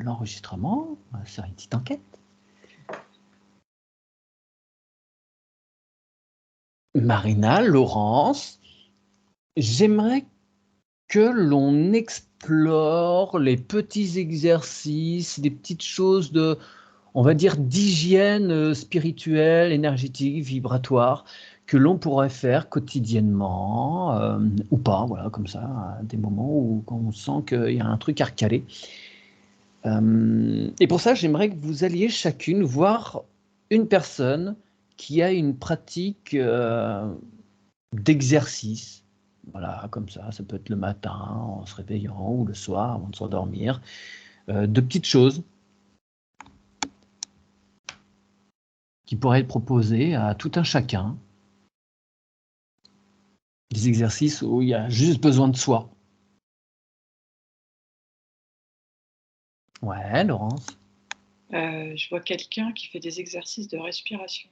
l'enregistrement. On va faire une petite enquête. Marina, Laurence, j'aimerais que l'on explore les petits exercices, des petites choses de, on va dire, d'hygiène spirituelle, énergétique, vibratoire, que l'on pourrait faire quotidiennement, ou pas, voilà, comme ça, à des moments où quand on sent qu'il y a un truc à recaler. Et pour ça, j'aimerais que vous alliez chacune voir une personne qui a une pratique d'exercice. Voilà, comme ça peut être le matin, en se réveillant, ou le soir, avant de s'endormir. De petites choses qui pourraient être proposées à tout un chacun. Des exercices où il y a juste besoin de soi. Ouais, Laurence. Je vois quelqu'un qui fait des exercices de respiration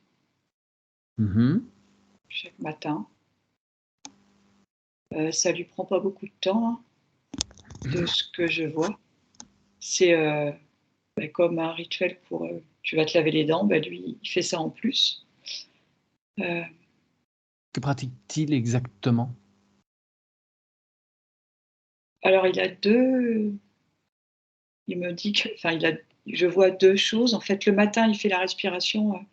chaque matin. Ça lui prend pas beaucoup de temps, hein, de ce que je vois. C'est comme un rituel pour tu vas te laver les dents, lui il fait ça en plus. Que pratique-t-il exactement? Alors il me dit que, je vois deux choses. En fait, le matin, il fait la respiration.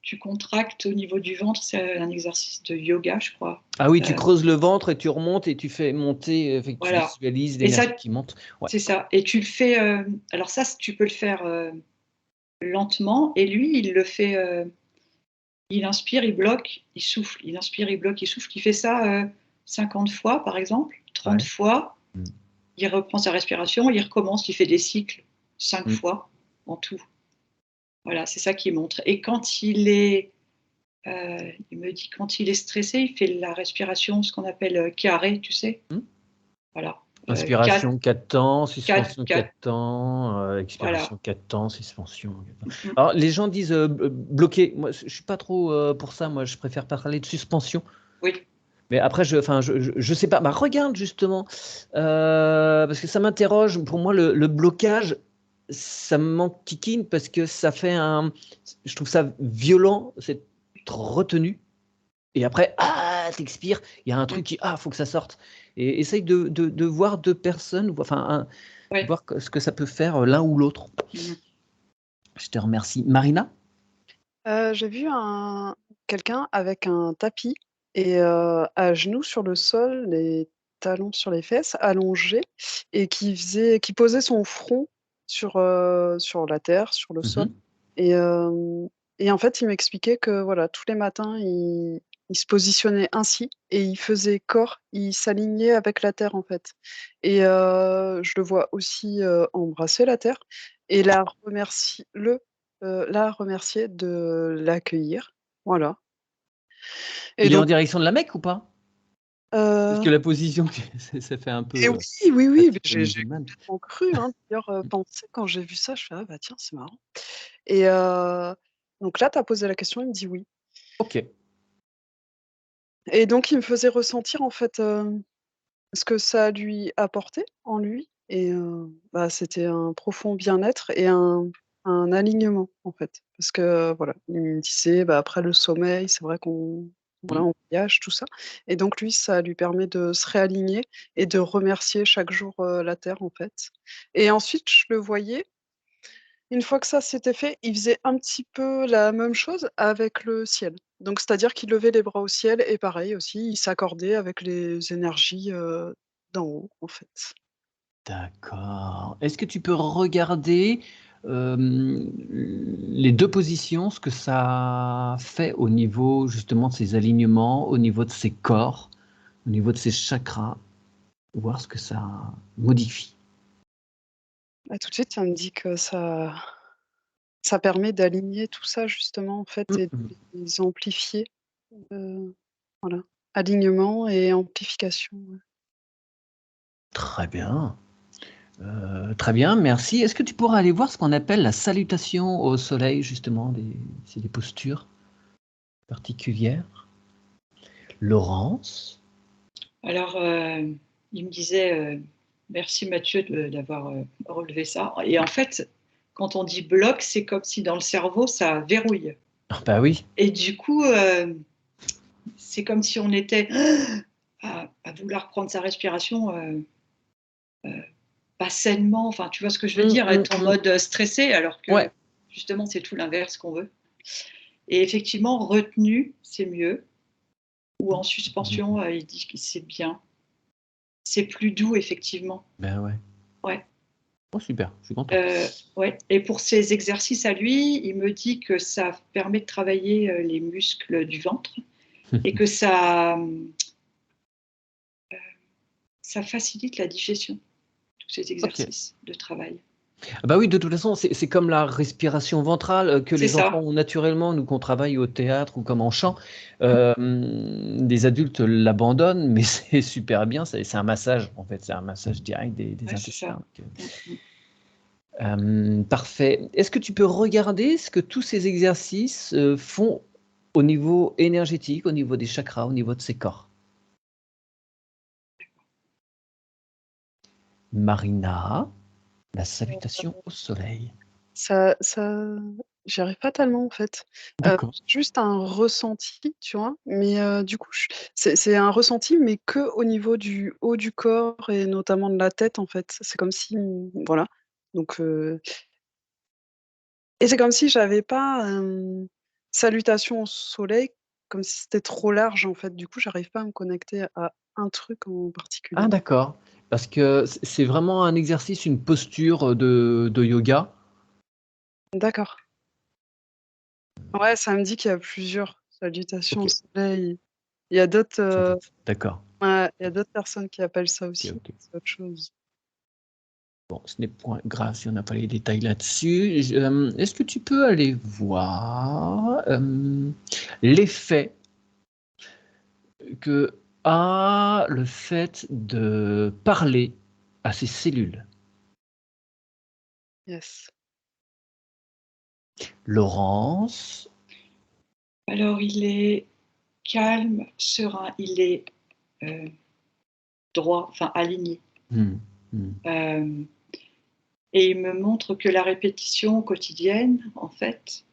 Tu contractes au niveau du ventre, c'est un exercice de yoga, je crois. Ah oui, tu creuses le ventre et tu remontes et tu fais monter, tu Voilà. visualises Et ça, l'énergie qui monte. Ouais. c'est ça. Et tu le fais. Alors ça, tu peux le faire lentement. Et lui, il le fait. Il inspire, il bloque, il souffle. Il inspire, il bloque, il souffle. Il fait ça 50 fois, par exemple, 30 fois. Il reprend sa respiration, il recommence, il fait des cycles 5 fois en tout. Voilà, c'est ça qu'il montre. Et quand il me dit quand il est stressé, il fait la respiration, ce qu'on appelle carré, tu sais. Voilà. Inspiration 4 temps, suspension 4 4. temps, expiration Voilà. 4 temps, suspension. Alors les gens disent bloquer. Moi, je suis pas trop pour ça. Moi, je préfère parler de suspension. Oui. Mais après, je sais pas. Bah, regarde justement, parce que ça m'interroge. Pour moi, le blocage, ça m'enquiquine parce que ça fait je trouve ça violent, cette retenue. Et après, t'expires. Il y a un truc qui, faut que ça sorte. Et essaye de voir deux personnes, voir ce que ça peut faire l'un ou l'autre. Je te remercie. Marina? J'ai vu quelqu'un avec un tapis et à genoux sur le sol, les talons sur les fesses, allongé et qui posait son front sur la terre, sur le sol et en fait, il m'expliquait que voilà, tous les matins, il se positionnait ainsi et il faisait corps, il s'alignait avec la terre, en fait et je le vois aussi, embrasser la terre et la remercier de l'accueillir, voilà. Et Il est en donc direction de la Mecque ou pas? Parce que la position, ça fait un et peu oui, mais pratique j'ai musulmane. complètement cru, hein. D'ailleurs, penser quand j'ai vu ça, je fais: «Ah bah tiens, c'est marrant» et donc là, tu as posé la question, il me dit: «Oui» OK. et donc il me faisait ressentir en fait, ce que ça lui apportait en lui et c'était un profond bien-être et un alignement, en fait. Parce que, voilà, il me disait, après le sommeil, c'est vrai qu'on voilà, on voyage, tout ça et donc lui, ça lui permet de se réaligner et de remercier chaque jour, la terre, en fait et ensuite, je le voyais, une fois que ça s'était fait, il faisait un petit peu la même chose avec le ciel. Donc c'est-à-dire qu'il levait les bras au ciel et pareil aussi, il s'accordait avec les énergies, d'en haut, en fait. D'accord. Est-ce que tu peux regarder, les 2 positions, ce que ça fait au niveau justement de ses alignements, au niveau de ses corps, au niveau de ses chakras? Voir ce que ça modifie. Tout de suite, ça me dit que ça permet d'aligner tout ça justement, en fait et de les amplifier, voilà. Alignement et amplification, ouais. Très bien, merci. Est-ce que tu pourrais aller voir ce qu'on appelle la salutation au soleil justement, c'est des postures particulières? Laurence? Alors, il me disait Merci Mathieu d'avoir relevé ça. Et en fait, quand on dit bloc, c'est comme si dans le cerveau, ça verrouille. Ah, bah oui. Et du coup, c'est comme si on était à vouloir prendre sa respiration pas sainement. Enfin, tu vois ce que je veux dire, être en mode stressé, alors que Ouais. justement, c'est tout l'inverse qu'on veut. Et effectivement, retenu, c'est mieux. Ou en suspension, il dit que c'est bien. C'est plus doux, effectivement. Ben ouais. Ouais. Oh, super, je suis content. Ouais. Et pour ces exercices à lui, il me dit que ça permet de travailler les muscles du ventre et que ça facilite la digestion, tous ces exercices de travail. Ah bah oui, de toute façon, c'est comme la respiration ventrale que C'est les enfants ça. ont naturellement, nous qu'on travaille au théâtre ou comme en chant. Des adultes l'abandonnent, mais c'est super bien, c'est un massage en fait, c'est un massage direct des Ouais, c'est ça. intestins. Parfait. Est-ce que tu peux regarder ce que tous ces exercices font au niveau énergétique, au niveau des chakras, au niveau de ses corps? Marina, la salutation au soleil. Ça j'y arrive pas tellement en fait. D'accord. Juste un ressenti, tu vois? Mais du coup, c'est un ressenti, mais que au niveau du haut du corps et notamment de la tête, en fait. C'est comme si, voilà, donc et c'est comme si j'avais pas, salutation au soleil, comme si c'était trop large, en fait. Du coup, j'arrive pas à me connecter à un truc en Ah particulier. d'accord, parce que c'est vraiment un exercice, une posture, de yoga? D'accord. Ouais, ça me dit qu'il y a plusieurs salutations au OK, soleil. Il y a d'autres, sans tête. D'accord. ouais, il y a d'autres personnes qui appellent ça OK, aussi, OK. c'est autre chose. Bon, ce n'est point grave si on n'a pas les détails là-dessus. Est-ce que tu peux aller voir, l'effet que a le fait de parler à ses cellules? Yes. Laurence? Alors, il est calme, serein, il est droit, enfin aligné. Mmh. Mmh. Et il me montre que la répétition quotidienne, en fait,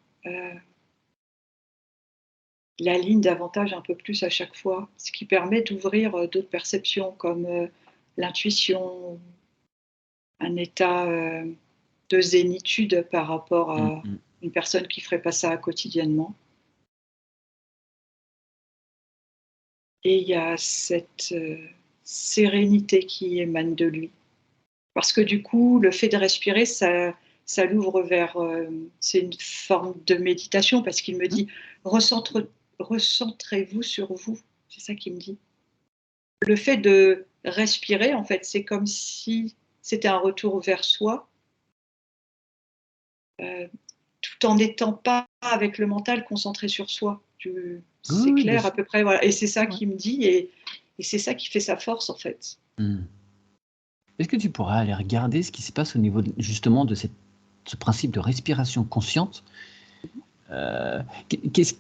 l'aligne davantage un peu plus à chaque fois, ce qui permet d'ouvrir d'autres perceptions comme l'intuition, un état de zénitude par rapport Mmh à mh. une personne qui ferait pas ça quotidiennement. Et il y a cette sérénité qui émane de lui. Parce que du coup, le fait de respirer, ça l'ouvre vers, c'est une forme de méditation parce qu'il me Mmh. dit: «Recentrez-vous sur vous». C'est ça qu'il me dit. Le fait de respirer, en fait, c'est comme si c'était un retour vers soi, heu, tout en n'étant pas avec le mental concentré sur soi. Oui, C'est oui, bien clair à sûr. peu près, voilà, et c'est ça Ouais. qu'il me dit, et c'est ça qui fait sa force, en fait. Mmh. Est-ce que tu pourrais aller regarder ce qui se passe au niveau de justement de ce principe de respiration consciente? Qu'est-ce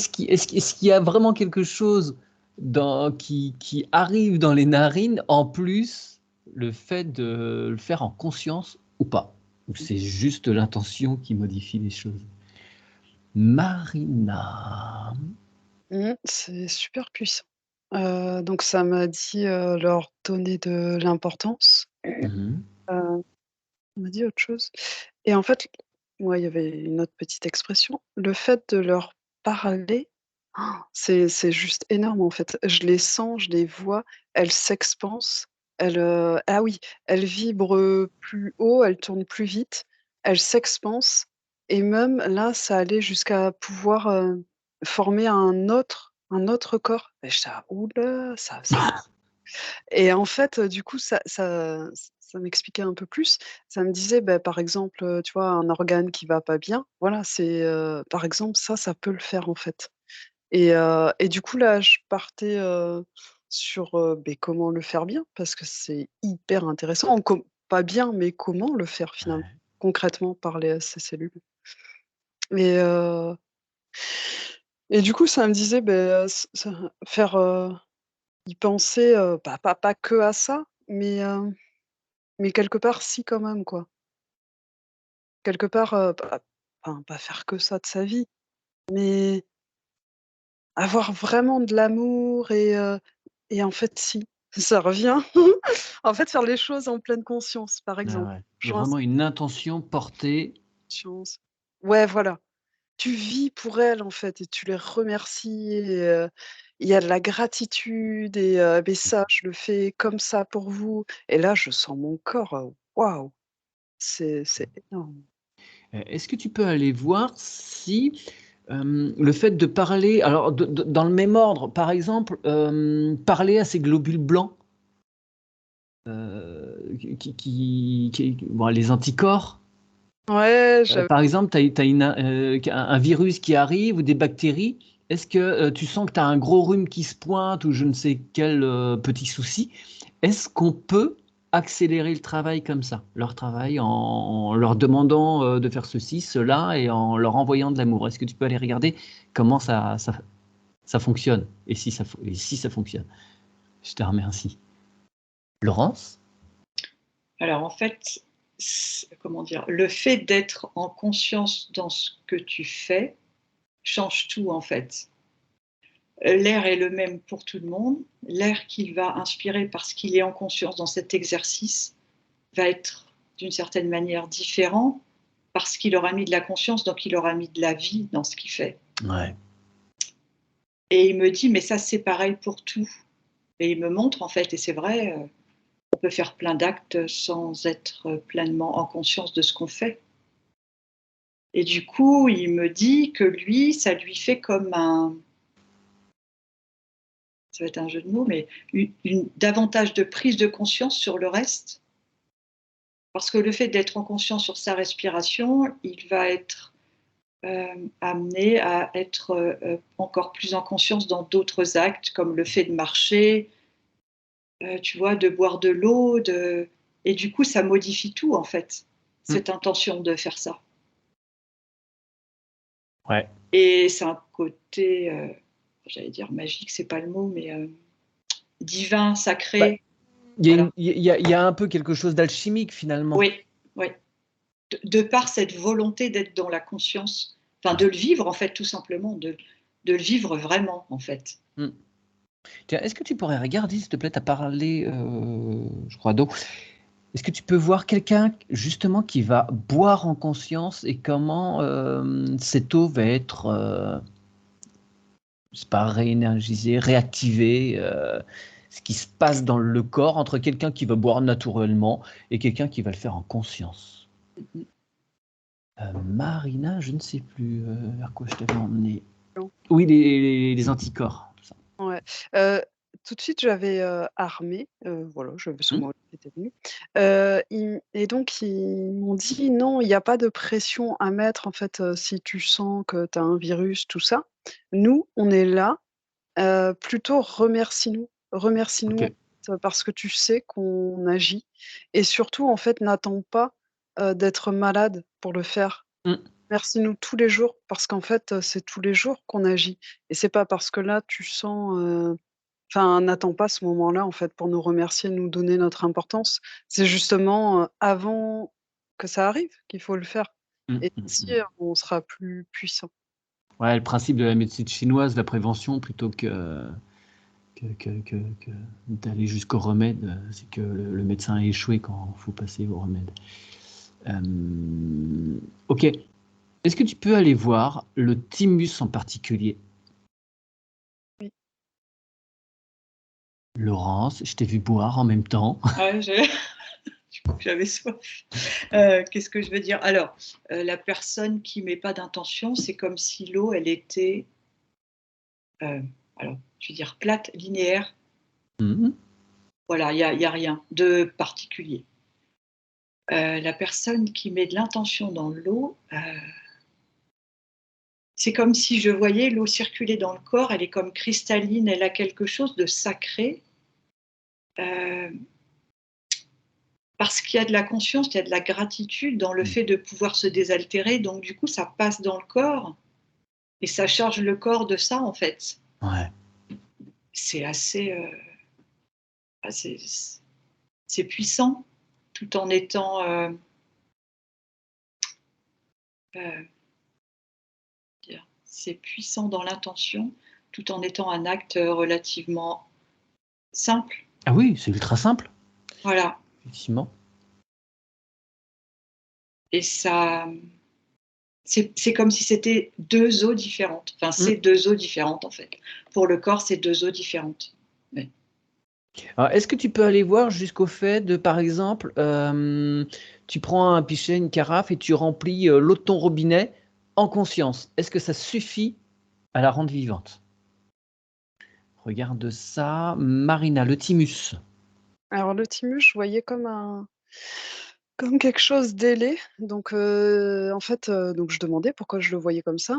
qui est-ce qu'il y a vraiment quelque chose qui arrive dans les narines, en plus, le fait de le faire en conscience ou pas? Ou c'est juste l'intention qui modifie les choses? Marina. C'est super puissant. Donc ça m'a dit, leur donner de l'importance. Mmh. On m'a dit autre chose et en fait, ouais, il y avait une autre petite expression. Le fait de leur parler, c'est juste énorme, en fait. Je les sens, je les vois, elles s'expansent, elles, ah oui, elles vibrent, plus haut, elles tournent plus vite, elles s'expansent et même là, ça allait jusqu'à pouvoir, former un autre corps et j'étais là: «Ouh là, ça» et en fait, du coup, ça m'expliquait un peu plus. Ça me disait, bah, par exemple, tu vois, un organe qui va pas bien, voilà, c'est, par exemple, ça peut le faire, en fait et du coup, là, je partais, sur, beh, comment le faire bien parce que c'est hyper intéressant. Pas bien, mais comment le faire finalement? Ouais. Concrètement, parler à ces cellules et heu et du coup, ça me disait, beh, faire, y penser, bah, pas que à ça, mais mais quelque part, si, quand même, quoi. Quelque part, pas faire que ça de sa vie, mais avoir vraiment de l'amour et en fait, si, ça revient. En fait, faire les choses en pleine conscience, par Ah exemple. ouais. Il y a Jouer en vraiment une intention portée. conscience. Ouais, voilà. Tu vis pour elles, en fait, et tu les remercies il y a de la gratitude «Beh, ça, je le fais comme ça pour vous» et là, je sens mon corps, waouh! C'est énorme. Est-ce que tu peux aller voir si, le fait de parler alors dans le même ordre, par exemple, parler à ces globules blancs, qui bon, les anticorps, Ouais, j'avais par exemple, tu as un virus qui arrive ou des bactéries. Est-ce que, tu sens que tu as un gros rhume qui se pointe ou je ne sais quel, petit souci? Est-ce qu'on peut accélérer le travail comme ça? Leur travail en leur demandant, de faire ceci, cela et en leur envoyant de l'amour? Est-ce que tu peux aller regarder comment ça fonctionne? Et si ça fonctionne? Je te remercie. Laurence? Alors en fait, comment dire, le fait d'être en conscience dans ce que tu fais change tout en fait. L'air est le même pour tout le monde. L'air qu'il va inspirer parce qu'il est en conscience dans cet exercice va être d'une certaine manière différent parce qu'il aura mis de la conscience, donc il aura mis de la vie dans ce qu'il fait. Ouais. Et il me dit, mais ça c'est pareil pour tout. Et il me montre en fait, et c'est vrai, on peut faire plein d'actes sans être pleinement en conscience de ce qu'on fait. Et du coup, il me dit que lui, ça lui fait comme ça va être un jeu de mots, mais davantage de prise de conscience sur le reste. Parce que le fait d'être en conscience sur sa respiration, il va être amené à être encore plus en conscience dans d'autres actes, comme le fait de marcher, tu vois, de boire de l'eau, et du coup, ça modifie tout, en fait, Mmh. cette intention de faire ça. Ouais. Et c'est un côté, j'allais dire magique, c'est pas le mot, mais divin, Bah, sacré, il y a voilà. une il y a un peu quelque chose d'alchimique finalement. Oui, oui. De par cette volonté d'être dans la conscience, enfin de Ouais. le vivre, en fait, tout simplement, de le vivre vraiment, en fait. Mmh. Tiens, est-ce que tu pourrais regarder, s'il te plaît, tu as parlé, je crois d'eau. Est-ce que tu peux voir quelqu'un justement qui va boire en conscience et comment, cette eau va être, je sais pas, réénergisée, réactivée, ce qui se passe dans le corps entre quelqu'un qui va boire naturellement et quelqu'un qui va le faire en conscience? Mmh mh. Marina, je ne sais plus, vers quoi je t'avais emmené. Non. Oui, les anticorps, tout ça. Ouais, heu, tout de suite j'avais, armé, voilà, j'avais son Mmh. mot qui était venu, ils et donc ils m'ont dit: «Non, il y a pas de pression à mettre en fait, si tu sens que tu as un virus, tout ça. Nous, on est là, plutôt remercie-nous. Remercie-nous, OK. parce que tu sais qu'on agit et surtout en fait n'attends pas, d'être malade pour le faire. Mmh. Merci-nous tous les jours parce qu'en fait, c'est tous les jours qu'on agit et c'est pas parce que là tu sens, enfin, n'attends pas ce moment-là, en fait, pour nous remercier, nous donner notre importance. C'est justement, avant que ça arrive qu'il faut le faire Mmh, et mmh, ainsi, mmh. on sera plus puissant. Ouais, le principe de la médecine chinoise, la prévention plutôt que d'aller jusqu'au remède, c'est que le médecin a échoué quand il faut passer au remède. OK. Est-ce que tu peux aller voir le thymus en particulier? Oui. Laurence, je t'ai vu boire en même temps. Ouais, je crois que j'avais soif. Qu'est-ce que je veux dire? Alors, la personne qui met pas d'intention, c'est comme si l'eau, elle était, heu, alors, je vais dire plate, linéaire. Mmh mh. Voilà, il y a rien de particulier. La personne qui met de l'intention dans l'eau, c'est comme si je voyais l'eau circuler dans le corps, elle est comme cristalline, elle a quelque chose de sacré, heu, parce qu'il y a de la conscience, il y a de la gratitude dans le Mmh. fait de pouvoir se désaltérer, donc du coup, ça passe dans le corps et ça charge le corps de ça, en fait. Ouais. C'est assez, c'est puissant. tout en étant c'est puissant dans l'intention, tout en étant un acte relativement simple. Ah oui, c'est ultra simple, Voilà. effectivement. Et ça, c'est comme si c'était 2 eaux différentes. Enfin, c'est 2 eaux différentes en fait. Pour le corps, c'est 2 eaux différentes. Ouais. Alors, est-ce que tu peux aller voir jusqu'au fait de, par exemple, tu prends un pichet, une carafe et tu remplis l'eau de ton robinet en conscience. Est-ce que ça suffit à la rendre vivante? Regarde ça. Marina, le thymus. Alors le thymus, je voyais comme quelque chose d'ailé. Donc en fait, donc je demandais pourquoi je le voyais comme ça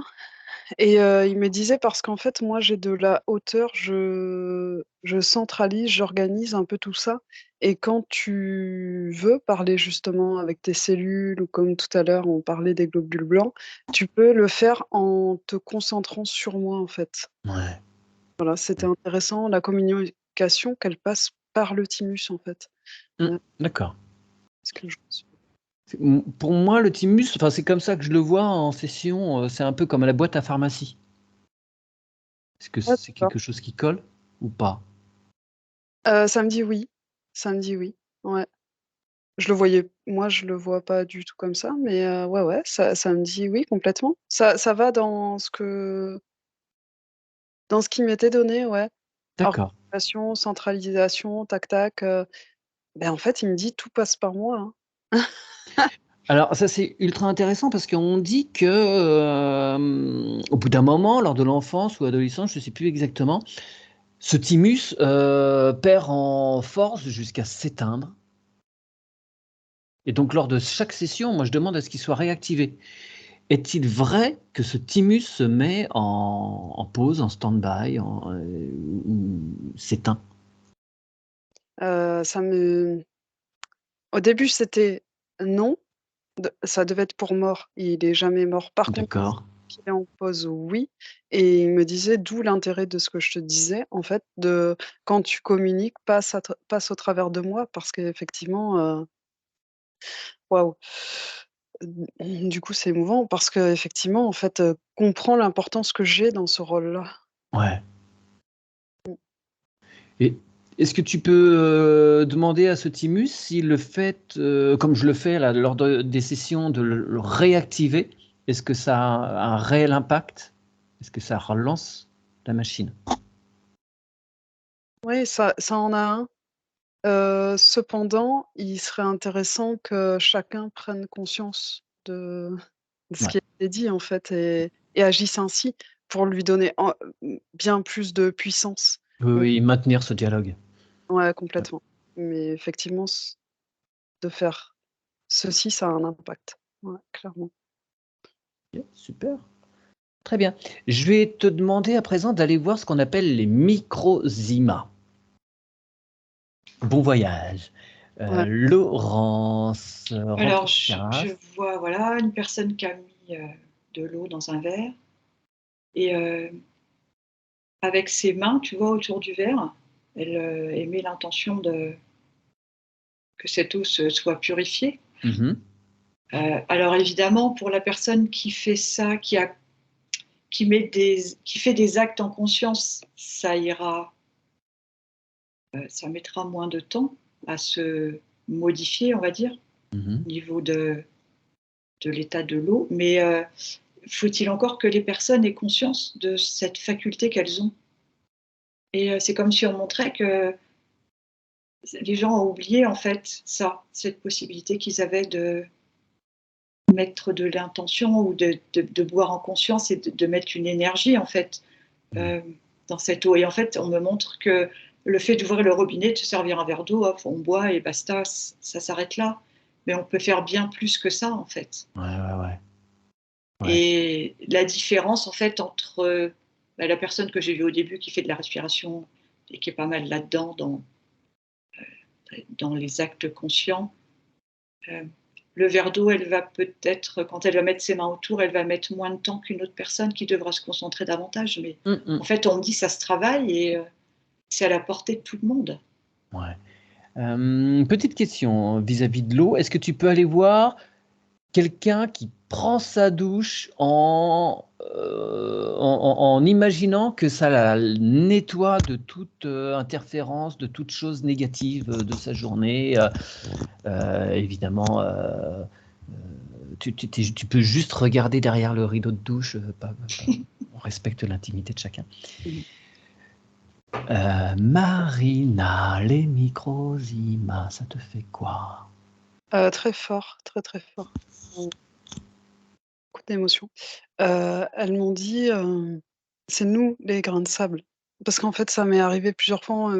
et il me disait: «Parce qu'en fait, moi, j'ai de la hauteur, je centralise, j'organise un peu tout ça et quand tu veux parler justement avec tes cellules ou comme tout à l'heure, on parlait des globules blancs, tu peux le faire en te concentrant sur moi, en fait». Ouais. Voilà, c'était intéressant, la communication qu'elle passe par le thymus, en fait. Ouais, D'accord. ce que je reçois. Pour moi, le thymus, enfin, c'est comme ça que je le vois en session, c'est un peu comme la boîte à pharmacie. Est-ce que Ah c'est d'accord. quelque chose qui colle ou pas? Ça me dit oui, ça me dit oui, ouais. Moi, je le vois pas du tout comme ça, mais ouais, ouais, ça me dit oui complètement. Ça va dans ce qui m'était donné, ouais. D'accord. Organisation, centralisation, tac tac, en fait, il me dit: «Tout passe par moi, hein». Alors ça, c'est ultra intéressant parce qu'on dit que, au bout d'un moment, lors de l'enfance ou adolescence, je ne sais plus exactement, ce thymus, perd en force jusqu'à s'éteindre et donc lors de chaque session, moi je demande à ce qu'il soit réactivé. Est-il vrai que ce thymus se met en pause, en stand-by, ou s'éteint? Ça me Au début, c'était non, ça devait être pour mort. Il est jamais mort. Par contre, D'accord, qu'il est en pause, oui, et il me disait: «D'où l'intérêt de ce que je te disais, en fait, de quand tu communiques, passe au travers de moi», parce qu'effectivement, waouh, du coup, c'est émouvant parce qu'effectivement, en fait, comprend l'importance que j'ai dans ce rôle-là. ouais. Mmh. Et est-ce que tu peux, demander à ce thymus s'il le fait, comme je le fais là lors des sessions, de le réactiver? Est-ce que ça a un réel impact? Est-ce que ça relance la machine? Oui, ça en a un. Cependant, il serait intéressant que chacun prenne conscience de ce Ouais. qui a été dit, en fait, et agisse ainsi pour lui donner bien plus de puissance. Oui, Mmh, oui, maintenir ce dialogue. ouais, Ouais. complètement. Mais effectivement, de faire ceci, ça a un impact. Ouais, clairement. OK, super, très bien. Je vais te demander à présent d'aller voir ce qu'on appelle les microzymas. Bon voyage. Ouais. Laurence, Alors, remplis ta je carafe. vois, voilà, une personne qui a mis de l'eau dans un verre et avec ses mains, tu vois, autour du verre, elle émet l'intention que cette eau soit purifiée. Mmh. Alors évidemment, pour la personne qui fait ça, qui fait des actes en conscience, ça ira, ça mettra moins de temps à se modifier, on va dire, Mmh. au niveau de l'état de l'eau. Mais faut-il encore que les personnes aient conscience de cette faculté qu'elles ont. Et c'est comme si on montrait que les gens ont oublié en fait ça, cette possibilité qu'ils avaient de mettre de l'intention ou de boire en conscience et de mettre une énergie en fait, Mmh. heu, dans cette eau. Et en fait, on me montre que le fait d'ouvrir le robinet, de se servir un verre d'eau, hop, on boit et basta, ça s'arrête là. Mais on peut faire bien plus que ça en fait. Ouais, ouais, ouais. Ouais. Et la différence en fait entre, la personne que j'ai vue au début qui fait de la respiration et qui est pas mal là-dedans dans les actes conscients, heu, le verre d'eau, elle va peut-être, quand elle va mettre ses mains autour, elle va mettre moins de temps qu'une autre personne qui devra se concentrer davantage. Mais Mmh en mh. fait, on me dit: «Ça se travaille» et c'est à la portée de tout le monde. Ouais. Petite question vis-à-vis de l'eau. Est-ce que tu peux aller voir quelqu'un qui prend sa douche en imaginant que ça la nettoie de toute interférence, de toute chose négative de sa journée. Évidemment, tu peux juste regarder derrière le rideau de douche. On respecte l'intimité de chacun. Marina, les microzymas, ça te fait quoi? Très fort, très, très fort. Beaucoup d'émotions. Elles m'ont dit, c'est nous les grains de sable. Parce qu'en fait, ça m'est arrivé plusieurs fois,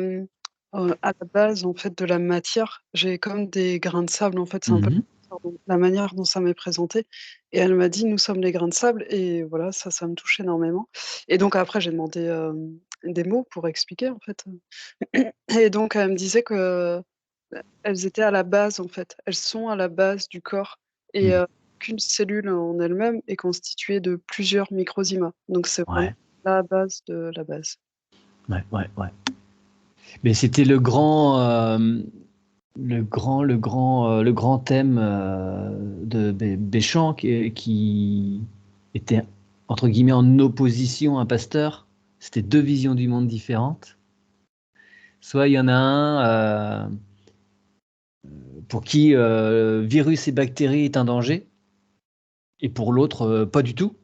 à la base, en fait, de la matière, j'ai comme des grains de sable, en fait, c'est un peu Mhm. la manière dont ça m'est présenté et elle m'a dit: «Nous sommes les grains de sable» et voilà, ça me touche énormément et donc après j'ai demandé, des mots pour expliquer, en fait, et donc elle me disait que, elles étaient à la base, en fait. Elles sont à la base du corps et Mm. qu'une cellule en elle-même est constituée de plusieurs microzymas. Donc c'est vraiment Ouais, la base de la base. ouais, ouais, ouais. Mais c'était le grand thème de Béchamp qui était entre guillemets en opposition à Pasteur. C'était deux visions du monde différentes. Soit il y en a un pour qui virus et bactéries est un danger, et pour l'autre pas du tout.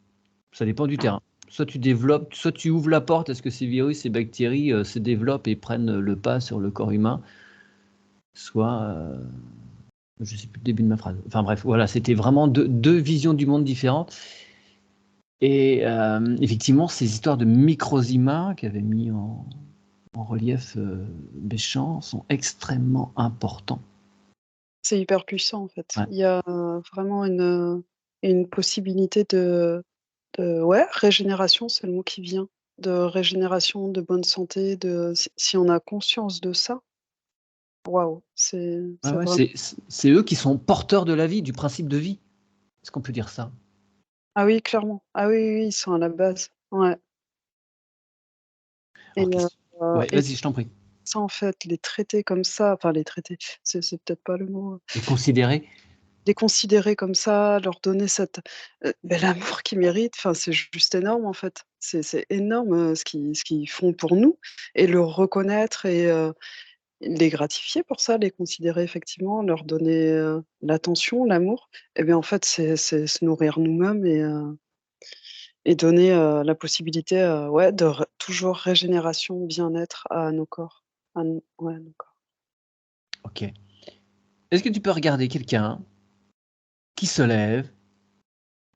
Ça dépend du terrain. Soit tu développes, soit tu ouvres la porte à ce que ces virus et bactéries se développent et prennent le pas sur le corps humain, soit je sais plus le début de ma phrase. Enfin bref, voilà, c'était vraiment deux visions du monde différentes. Et effectivement, ces histoires de microzymas qu'avait mis en relief Béchamp sont extrêmement importants. C'est hyper puissant, en fait. Ouais. Il y a vraiment une possibilité de ouais, régénération, c'est le mot qui vient. De régénération, de bonne santé, si on a conscience de ça, waouh, Ouais, c'est ouais, vraiment c'est eux qui sont porteurs de la vie, du principe de vie. Est-ce qu'on peut dire ça? ah oui, clairement. Ah oui, oui, oui, ils sont à la base. Ouais et Alors, ouais, et vas-y, je t'en prie. ça, en fait, les traiter comme ça, enfin les traiter, c'est peut-être pas le mot, Et considérer. les considérer comme ça, leur donner cette, l'amour qu'ils méritent, enfin, c'est juste énorme, en fait. C'est énorme, ce qu'ils font pour nous et le reconnaître et les gratifier pour ça, les considérer effectivement, leur donner, l'attention, l'amour et bien, en fait, c'est se nourrir nous-mêmes et donner, la possibilité, ouais, de toujours régénération, bien-être à nos corps, à nos ouais, nos corps. Ok. Est-ce que tu peux regarder quelqu'un qui se lève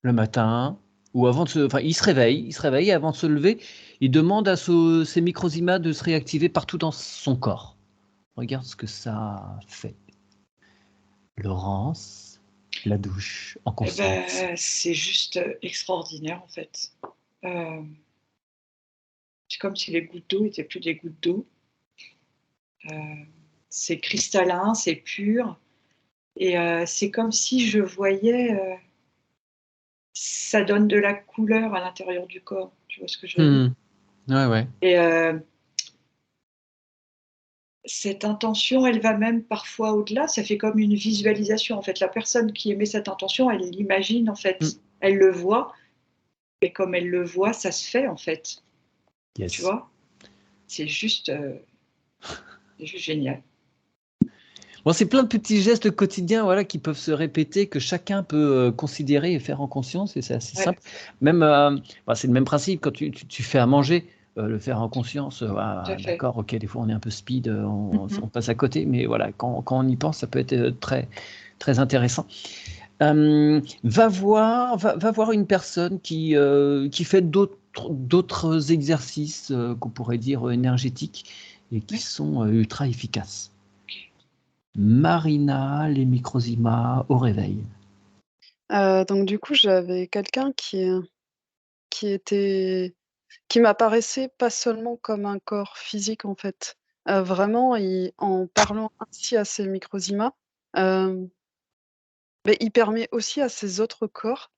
le matin ou avant de se, enfin, il se réveille et avant de se lever, il demande à ses microzymas de se réactiver partout dans son corps. Regarde ce que ça fait. Laurence, la douche en Eh conscience. ben, c'est juste extraordinaire en fait. Euh, c'est comme si les gouttes d'eau étaient plus des gouttes d'eau. Euh, c'est cristallin, c'est pur. Et c'est comme si je voyais, ça donne de la couleur à l'intérieur du corps. Tu vois ce que je veux dire? Hmm. Ouais, ouais. Et cette intention, elle va même parfois au-delà. Ça fait comme une visualisation. En fait, la personne qui émet cette intention, elle l'imagine en Hmm. fait. Elle le voit. Et comme elle le voit, ça se fait en fait. Tu Yes. vois? C'est juste, génial. Bon, c'est plein de petits gestes quotidiens, voilà, qui peuvent se répéter, que chacun peut considérer et faire en conscience, et c'est assez Ouais, simple. Même, bah, c'est le même principe quand tu fais à manger, le faire en conscience. tout à Ah, fait. d'accord, ok, des fois on est un peu speed, Mhm. on passe à côté, mais voilà, quand on y pense, ça peut être très, très intéressant. Va voir une personne qui fait d'autres exercices qu'on pourrait dire énergétiques et qui Ouais, sont ultra efficaces. ok. Marina, les microzymas au réveil. Donc du coup, j'avais quelqu'un qui était qui m'apparaissait pas seulement comme un corps physique, en fait. Vraiment, en parlant ainsi à ces microzymas, hem, beh, il permet aussi à ces autres corps,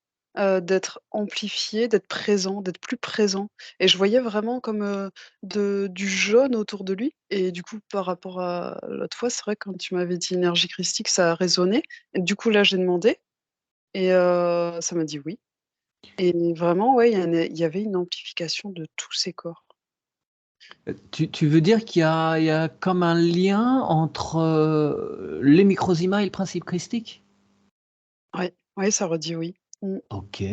d'être amplifié, d'être présent, d'être plus présent et je voyais vraiment comme, du jaune autour de lui et du coup, par rapport à l'autre fois, c'est vrai quand tu m'avais dit énergie christique, ça a résonné et du coup, là, j'ai demandé et ça m'a dit: «Oui» et vraiment, ouais, il y avait une amplification de tous ces corps. Tu veux dire qu'il y a comme un lien entre, les microzymas et le principe christique? Ouais, ouais, ça redit oui. Mmh. OK,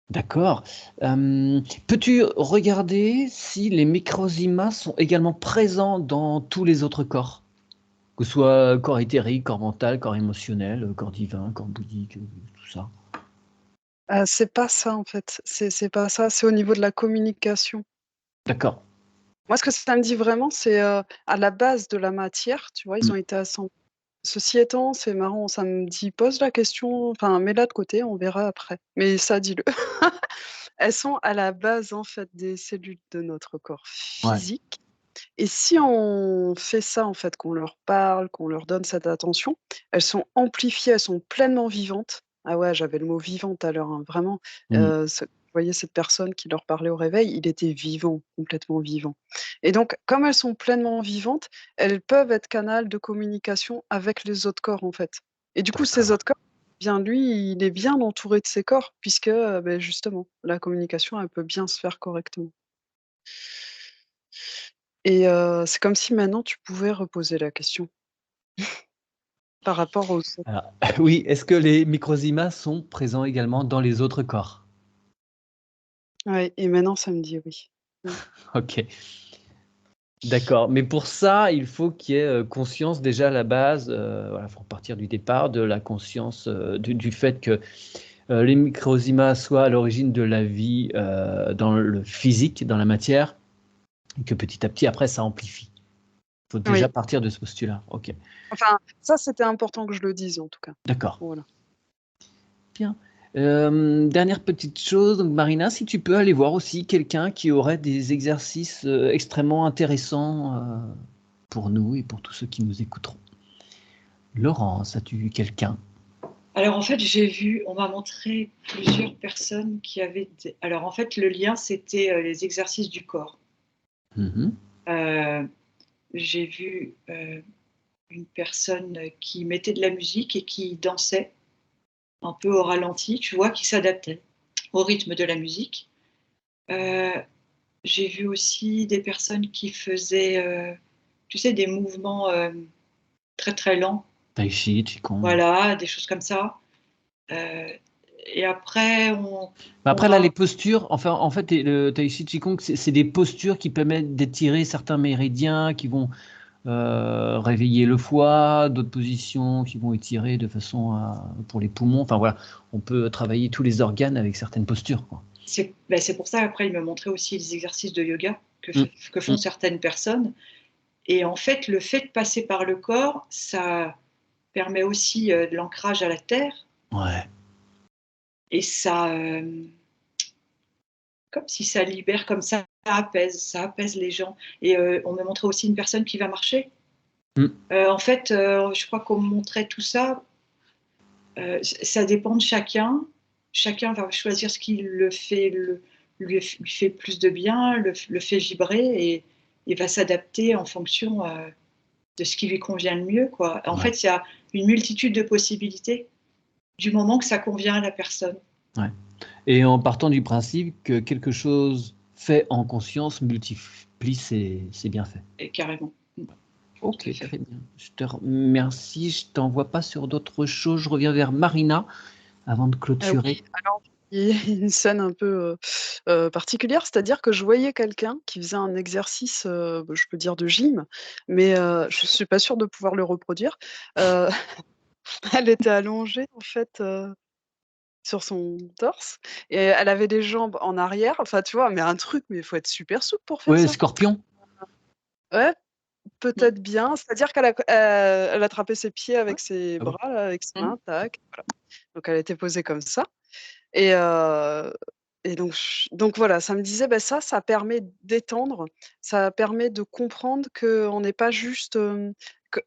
d'accord. Peux-tu regarder si les microzymas sont également présents dans tous les autres corps? Que ce soit corps éthérique, corps mental, corps émotionnel, corps divin, corps bouddhique, tout ça? C'est pas ça, en fait, c'est pas ça, c'est au niveau de la communication. D'accord. Moi, ce que ça me dit vraiment, c'est, à la base de la matière, tu vois, ils Mmh. ont été assemblés. Ceci étant, c'est marrant, ça me dit: «Pose la question, enfin, mets-la de côté, on verra après». Mais ça, dis-le. Elles sont à la base, en fait, des cellules de notre corps Ouais. physique et si on fait ça, en fait, qu'on leur parle, qu'on leur donne cette attention, elles sont amplifiées, elles sont pleinement vivantes. Ah ouais, j'avais le mot vivant tout à l'heure, hein, vraiment, Mmh. je voyais cette personne qui leur parlait au réveil, il était vivant, complètement vivant et donc comme elles sont pleinement vivantes, elles peuvent être canal de communication avec les autres corps, en fait et du coup, ces D'accord. autres corps, bien lui, il est bien entouré de ses corps puisque, justement, la communication, elle peut bien se faire correctement. Et c'est comme si maintenant tu pouvais reposer la question par rapport aux autres. Alors, oui, est-ce que les microzymas sont présents également dans les autres corps? Ouais et maintenant ça me dit oui. Mmh. OK, d'accord, mais pour ça, il faut qu'il y ait, conscience déjà à la base, voilà, faut repartir du départ, de la conscience, du fait que, les microzymas soient à l'origine de la vie, dans le physique, dans la matière et que petit à petit après ça amplifie. Il faut déjà Oui, partir de ce postulat. OK, enfin ça c'était important que je le dise en tout cas. d'accord. Voilà. Bien. Dernière petite chose, donc Marina, si tu peux aller voir aussi quelqu'un qui aurait des exercices, extrêmement intéressants, pour nous et pour tous ceux qui nous écouteront. Laurence, as-tu quelqu'un? Alors en fait, j'ai vu, on m'a montré plusieurs personnes qui avaient alors en fait, le lien, c'était, les exercices du corps. Mmh. Heu, j'ai vu, une personne, qui mettait de la musique et qui dansait un peu au ralenti, tu vois? Qui s'adaptait au rythme de la musique. Heu, j'ai vu aussi des personnes qui faisaient, tu sais, des mouvements, très, très lents, Tai chi, qigong. voilà, des choses comme ça. Heu et après Bah, on après là, m'a les postures, enfin, en fait et le tai chi, qigong, c'est des postures qui permettent d'étirer certains méridiens, qui vont, réveiller le foie, d'autres positions qui vont étirer de façon à pour les poumons. Enfin voilà, on peut travailler tous les organes avec certaines postures, quoi. c'est pour ça, après, il me montrait aussi les exercices de yoga Mmh. que font Mmh. certaines personnes et en fait, le fait de passer par le corps, ça permet aussi, de l'ancrage à la terre Ouais. et ça, comme si ça libère, comme ça apaise les gens et on me montrait aussi une personne qui va marcher. Mmh. En fait, je crois qu'on me montrait tout ça, ça dépend de chacun. Chacun va choisir ce qui le fait lui fait plus de bien, le fait vibrer et va s'adapter en fonction, de ce qui lui convient le mieux, quoi. En Ouais, fait, il y a une multitude de possibilités, du moment que ça convient à la personne ouais et en partant du principe que quelque chose fait en conscience multiplie ses bienfaits. et carrément. Tout OK, à fait. très bien. Je te remercie. Je t'en vois pas sur d'autres choses. Je reviens vers Marina avant de Ah oui, clôturer. alors il y a une scène un peu, particulière, c'est-à-dire que je voyais quelqu'un qui faisait un exercice, je peux dire de gym, mais je suis pas sûre de pouvoir le reproduire. Heu, elle était allongée en fait, sur son torse et elle avait les jambes en arrière, enfin tu vois? Mais un truc, mais il faut être super souple pour faire Ouais, ça. scorpion? Ouais, Mmh. peut-être bien, c'est-à-dire qu'elle a elle attrapait ses pieds Ouais. avec ses Ah bon? bras là, avec ses Mmh. mains, tac, voilà. Donc elle était posée comme ça et donc voilà, ça me disait, bah, ça permet d'étendre, ça permet de comprendre qu'on n'est pas juste,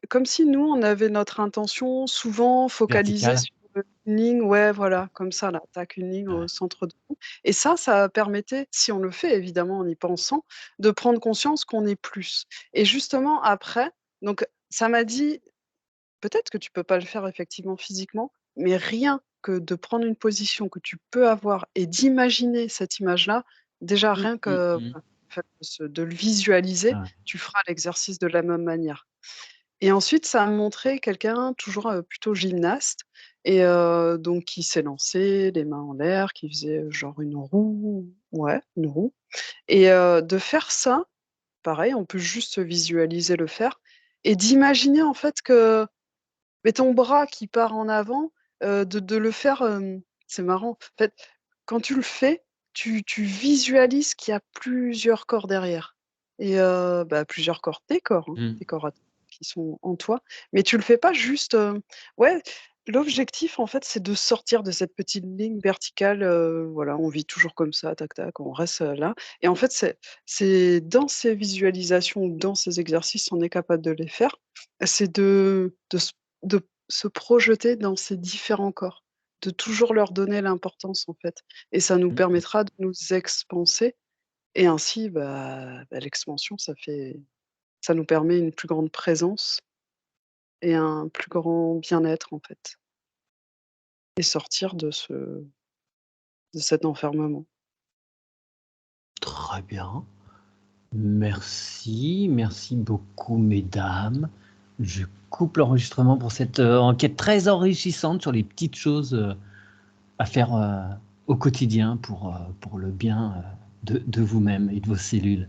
comme si nous, on avait notre intention souvent focalisée Vertical? sur le une ligne, ouais, voilà, comme ça, là, tac, une ligne Ouais. au centre de tout. Et ça permettait, si on le fait évidemment en y pensant, de prendre conscience qu'on est plus. Et justement après, donc ça m'a dit: «Peut-être que tu peux pas le faire effectivement physiquement, mais rien que de prendre une position que tu peux avoir et d'imaginer cette image-là, déjà Mmh, rien mmh, que, mmh. voilà, le fait de le visualiser, Ouais. tu feras l'exercice de la même manière». Et ensuite, ça a montré quelqu'un toujours, plutôt gymnaste et donc qui s'est lancé les mains en l'air, qui faisait, genre une roue, ouais, une roue et de faire ça, pareil, on peut juste visualiser le faire et d'imaginer en fait que, mais ton bras qui part en avant, de le faire, c'est marrant. En fait, quand tu le fais, tu visualises qu'il y a plusieurs corps derrière et bah, plusieurs corps, Mmh. tes corps à qui sont en toi. Mais tu le fais pas juste, ouais, l'objectif en fait, c'est de sortir de cette petite ligne verticale, voilà, on vit toujours comme ça, tac tac, on reste, là et en fait, c'est dans ces visualisations ou dans ces exercices, si on est capable de les faire, c'est de se projeter dans ces différents corps, de toujours leur donner l'importance, en fait et ça nous Mmh mh. permettra de nous expanser et ainsi, l'expansion, ça nous permet une plus grande présence et un plus grand bien-être, en fait et sortir de cet enfermement. Très bien. Merci, merci beaucoup mesdames. Je coupe l'enregistrement pour cette, enquête très enrichissante sur les petites choses, à faire, au quotidien pour le bien, de vous-même et de vos cellules.